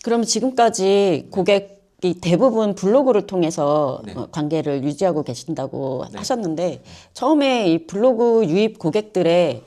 그럼 지금까지 고객이 대부분 블로그를 통해서 네. 관계를 유지하고 계신다고 네. 하셨는데 처음에 이 블로그 유입 고객들의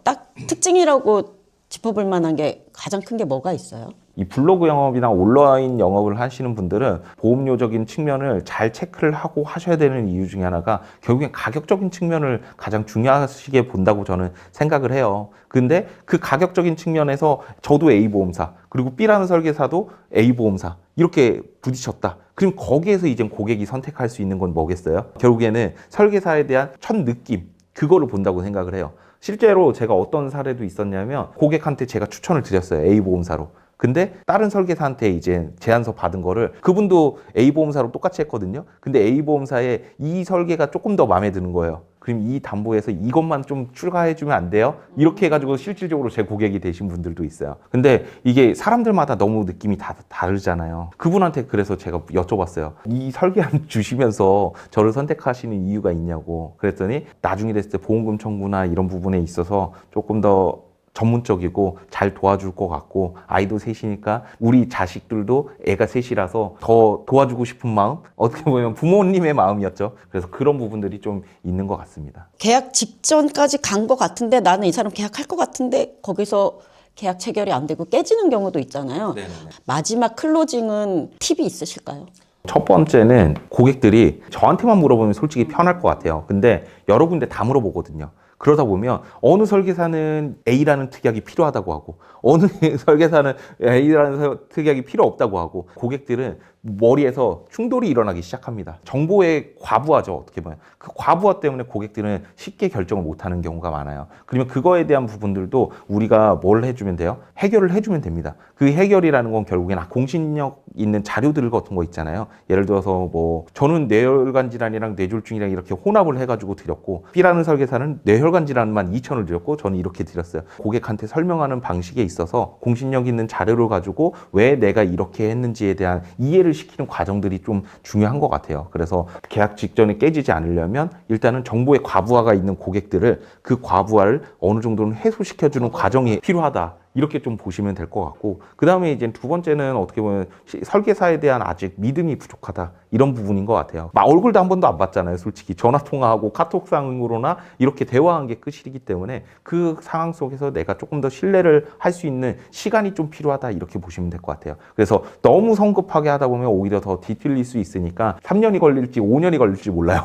딱 특징이라고 짚어볼 만한 게 가장 큰 게 뭐가 있어요? 이 블로그 영업이나 온라인 영업을 하시는 분들은 보험료적인 측면을 잘 체크를 하고 하셔야 되는 이유 중에 하나가 결국엔 가격적인 측면을 가장 중요하시게 본다고 저는 생각을 해요. 근데 그 가격적인 측면에서 저도 A보험사, 그리고 B라는 설계사도 A보험사 이렇게 부딪혔다. 그럼 거기에서 이제 고객이 선택할 수 있는 건 뭐겠어요? 결국에는 설계사에 대한 첫 느낌, 그거를 본다고 생각을 해요. 실제로 제가 어떤 사례도 있었냐면 고객한테 제가 추천을 드렸어요. A보험사로. 근데 다른 설계사한테 이제 제안서 받은 거를 그분도 A보험사로 똑같이 했거든요. 근데 A보험사에 이 설계가 조금 더 마음에 드는 거예요. 그럼 이 담보에서 이것만 좀 추가해주면 안 돼요? 이렇게 해가지고 실질적으로 제 고객이 되신 분들도 있어요. 근데 이게 사람들마다 너무 느낌이 다 다르잖아요. 그분한테 그래서 제가 여쭤봤어요. 이 설계안 주시면서 저를 선택하시는 이유가 있냐고. 그랬더니 나중에 됐을 때 보험금 청구나 이런 부분에 있어서 조금 더 전문적이고 잘 도와줄 것 같고 아이도 셋이니까 우리 자식들도 애가 셋이라서 더 도와주고 싶은 마음? 어떻게 보면 부모님의 마음이었죠. 그래서 그런 부분들이 좀 있는 것 같습니다. 계약 직전까지 간 것 같은데 나는 이 사람 계약할 것 같은데 거기서 계약 체결이 안 되고 깨지는 경우도 있잖아요. 네네네. 마지막 클로징은 팁이 있으실까요? 첫 번째는 고객들이 저한테만 물어보면 솔직히 편할 것 같아요. 근데 여러 군데 다 물어보거든요. 그러다 보면 어느 설계사는 A라는 특약이 필요하다고 하고 어느 설계사는 A라는 특약이 필요 없다고 하고 고객들은 머리에서 충돌이 일어나기 시작합니다. 정보의 과부하죠. 어떻게 보면. 그 과부하 때문에 고객들은 쉽게 결정을 못하는 경우가 많아요. 그러면 그거에 대한 부분들도 우리가 뭘 해주면 돼요? 해결을 해주면 됩니다. 그 해결이라는 건 결국엔 공신력 있는 자료들 같은 거 있잖아요. 예를 들어서 뭐 저는 뇌혈관 질환이랑 뇌졸중이랑 이렇게 혼합을 해가지고 드렸고 B라는 설계사는 뇌혈관 질환만 2,000을 드렸고 저는 이렇게 드렸어요. 고객한테 설명하는 방식에 있어서 공신력 있는 자료를 가지고 왜 내가 이렇게 했는지에 대한 이해를 시키는 과정들이 좀 중요한 것 같아요. 그래서 계약 직전에 깨지지 않으려면 일단은 정보의 과부하가 있는 고객들을 그 과부하를 어느 정도는 해소시켜주는 과정이 필요하다. 이렇게 좀 보시면 될 것 같고 그 다음에 이제 두 번째는 어떻게 보면 설계사에 대한 아직 믿음이 부족하다 이런 부분인 것 같아요. 막 얼굴도 한 번도 안 봤잖아요. 솔직히 전화통화하고 카톡상으로나 이렇게 대화한 게 끝이기 때문에 그 상황 속에서 내가 조금 더 신뢰를 할 수 있는 시간이 좀 필요하다 이렇게 보시면 될 것 같아요. 그래서 너무 성급하게 하다 보면 오히려 더 뒤틀릴 수 있으니까 3년이 걸릴지 5년이 걸릴지 몰라요.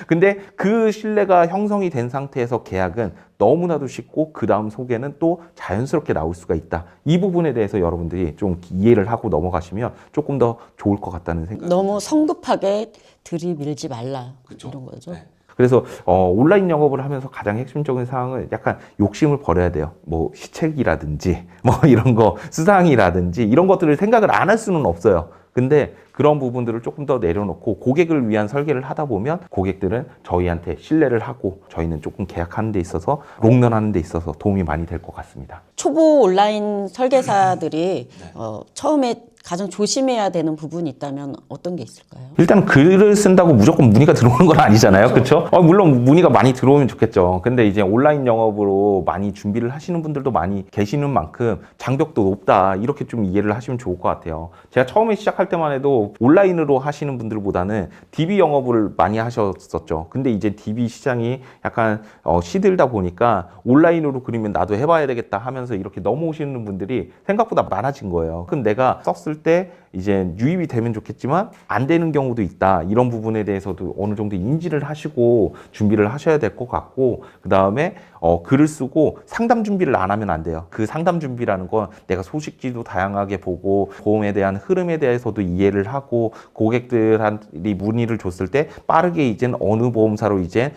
근데 그 신뢰가 형성이 된 상태에서 계약은 너무나도 쉽고 그 다음 속에는 또 자연스럽게 나올 수가 있다. 이 부분에 대해서 여러분들이 좀 이해를 하고 넘어가시면 조금 더 좋을 것 같다는 생각이 너무 성급하게 들이밀지 말라. 그쵸? 이런 거죠. 네. 그래서 온라인 영업을 하면서 가장 핵심적인 사항은 약간 욕심을 버려야 돼요. 뭐 시책이라든지 뭐 이런 거 수상이라든지 이런 것들을 생각을 안 할 수는 없어요. 근데 그런 부분들을 조금 더 내려놓고 고객을 위한 설계를 하다 보면 고객들은 저희한테 신뢰를 하고 저희는 조금 계약하는 데 있어서 롱런하는 데 있어서 도움이 많이 될 것 같습니다. 초보 온라인 설계사들이 네. 처음에 가장 조심해야 되는 부분이 있다면 어떤 게 있을까요? 일단 글을 쓴다고 무조건 문의가 들어오는 건 아니잖아요. 그렇죠? 물론 문의가 많이 들어오면 좋겠죠. 근데 이제 온라인 영업으로 많이 준비를 하시는 분들도 많이 계시는 만큼 장벽도 높다. 이렇게 좀 이해를 하시면 좋을 것 같아요. 제가 처음에 시작할 때만 해도 온라인으로 하시는 분들보다는 DB 영업을 많이 하셨었죠. 근데 이제 DB 시장이 약간 시들다 보니까 온라인으로 그리면 나도 해봐야 되겠다 하면서 이렇게 넘어오시는 분들이 생각보다 많아진 거예요. 그럼 내가 썼을 때 이제 유입이 되면 좋겠지만 안 되는 경우도 있다. 이런 부분에 대해서도 어느 정도 인지를 하시고 준비를 하셔야 될 것 같고 그 다음에 글을 쓰고 상담 준비를 안 하면 안 돼요. 그 상담 준비라는 건 내가 소식지도 다양하게 보고 보험에 대한 흐름에 대해서도 이해를 하고 고객들이 문의를 줬을 때 빠르게 이젠 어느 보험사로 이제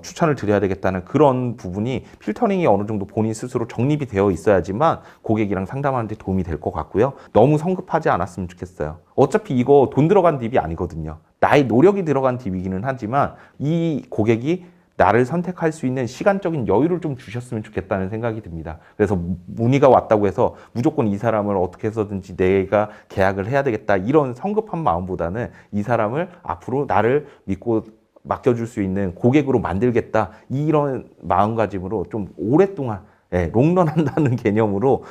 추천을 드려야 되겠다는 그런 부분이 필터링이 어느 정도 본인 스스로 정립이 되어 있어야지만 고객이랑 상담하는 데 도움이 될 것 같고요. 너무 성급하지 않았으면 좋겠어요. 어차피 이거 돈 들어간 딥이 아니거든요. 나의 노력이 들어간 딥이기는 하지만 이 고객이 나를 선택할 수 있는 시간적인 여유를 좀 주셨으면 좋겠다는 생각이 듭니다. 그래서 문의가 왔다고 해서 무조건 이 사람을 어떻게 해서든지 내가 계약을 해야 되겠다 이런 성급한 마음보다는 이 사람을 앞으로 나를 믿고 맡겨줄 수 있는 고객으로 만들겠다 이런 마음가짐으로 좀 오랫동안 예, 롱런 한다는 개념으로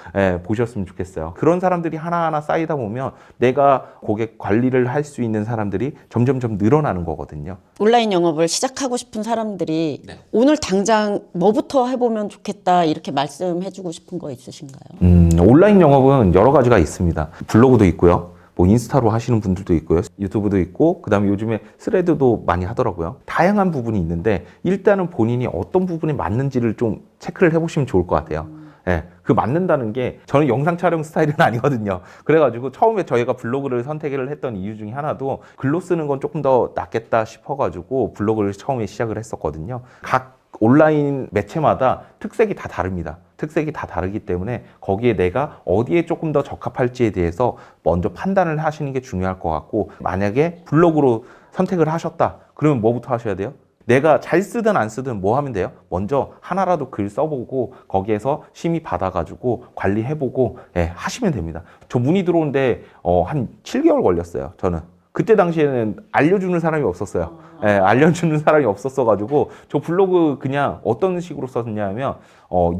보셨으면 좋겠어요. 그런 사람들이 하나하나 쌓이다 보면 내가 고객 관리를 할 수 있는 사람들이 점점점 늘어나는 거거든요. 온라인 영업을 시작하고 싶은 사람들이 네. 오늘 당장 뭐부터 해보면 좋겠다 이렇게 말씀해주고 싶은 거 있으신가요? 온라인 영업은 여러 가지가 있습니다. 블로그도 있고요. 뭐 인스타로 하시는 분들도 있고요. 유튜브도 있고, 그다음에 요즘에 스레드도 많이 하더라고요. 다양한 부분이 있는데 일단은 본인이 어떤 부분이 맞는지를 좀 체크를 해보시면 좋을 것 같아요. 예, 그 맞는다는 게 저는 영상 촬영 스타일은 아니거든요. 그래가지고 처음에 저희가 블로그를 선택을 했던 이유 중에 하나도 글로 쓰는 건 조금 더 낫겠다 싶어가지고 블로그를 처음에 시작을 했었거든요. 각 온라인 매체마다 특색이 다 다릅니다. 특색이 다 다르기 때문에 거기에 내가 어디에 조금 더 적합할지에 대해서 먼저 판단을 하시는 게 중요할 것 같고, 만약에 블로그로 선택을 하셨다. 그러면 뭐부터 하셔야 돼요? 내가 잘 쓰든 안 쓰든 뭐 하면 돼요? 먼저 하나라도 글 써보고 거기에서 심의 받아가지고 관리해보고 하시면 됩니다. 저 문의 들어오는데 한 7개월 걸렸어요. 저는. 그때 당시에는 알려주는 사람이 없었어요. 알려주는 사람이 없었어가지고 저 블로그 그냥 어떤 식으로 썼냐면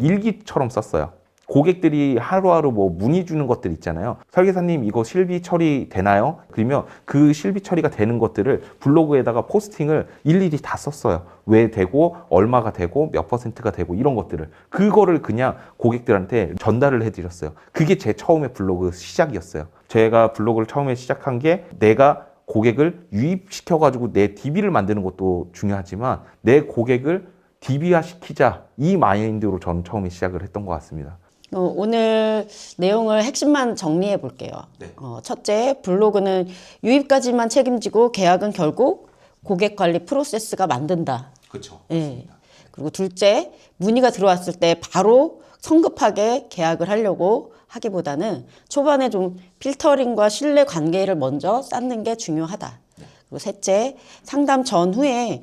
일기처럼 썼어요. 고객들이 하루하루 뭐 문의 주는 것들 있잖아요. 설계사님 이거 실비 처리 되나요? 그러면 그 실비 처리가 되는 것들을 블로그에다가 포스팅을 일일이 다 썼어요. 왜 되고 얼마가 되고 몇 퍼센트가 되고 이런 것들을 그거를 그냥 고객들한테 전달을 해드렸어요. 그게 제 처음에 블로그 시작이었어요. 제가 블로그를 처음에 시작한 게 내가 고객을 유입시켜가지고 내 DB를 만드는 것도 중요하지만 내 고객을 DB화 시키자, 이 마인드로 저는 처음에 시작을 했던 것 같습니다. 오늘 내용을 핵심만 정리해 볼게요. 네. 첫째, 블로그는 유입까지만 책임지고 계약은 결국 고객 관리 프로세스가 만든다. 그렇죠. 예. 그리고 둘째, 문의가 들어왔을 때 바로 성급하게 계약을 하려고 하기보다는 초반에 좀 필터링과 신뢰 관계를 먼저 쌓는 게 중요하다. 그리고 셋째, 상담 전후에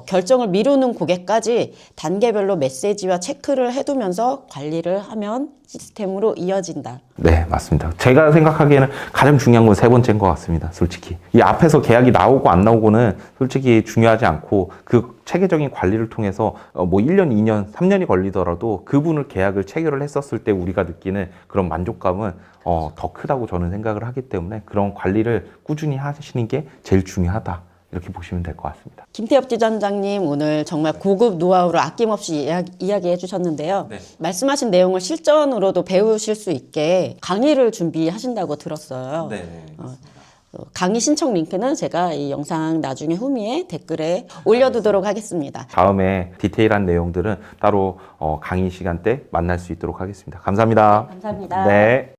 결정을 미루는 고객까지 단계별로 메시지와 체크를 해두면서 관리를 하면 시스템으로 이어진다. 네, 맞습니다. 제가 생각하기에는 가장 중요한 건 세 번째인 것 같습니다. 솔직히. 이 앞에서 계약이 나오고 안 나오고는 솔직히 중요하지 않고 그 체계적인 관리를 통해서 뭐 1년, 2년, 3년이 걸리더라도 그분을 계약을 체결을 했었을 때 우리가 느끼는 그런 만족감은 더 크다고 저는 생각을 하기 때문에 그런 관리를 꾸준히 하시는 게 제일 중요하다. 이렇게 보시면 될 것 같습니다. 김태엽 지점장님 오늘 정말 고급 노하우를 아낌없이 이야기해 주셨는데요. 네. 말씀하신 내용을 실전으로도 배우실 수 있게 강의를 준비하신다고 들었어요. 네. 강의 신청 링크는 제가 이 영상 나중에 후미에 댓글에 올려두도록 하겠습니다. 다음에 디테일한 내용들은 따로 강의 시간 때 만날 수 있도록 하겠습니다. 감사합니다. 감사합니다. 네.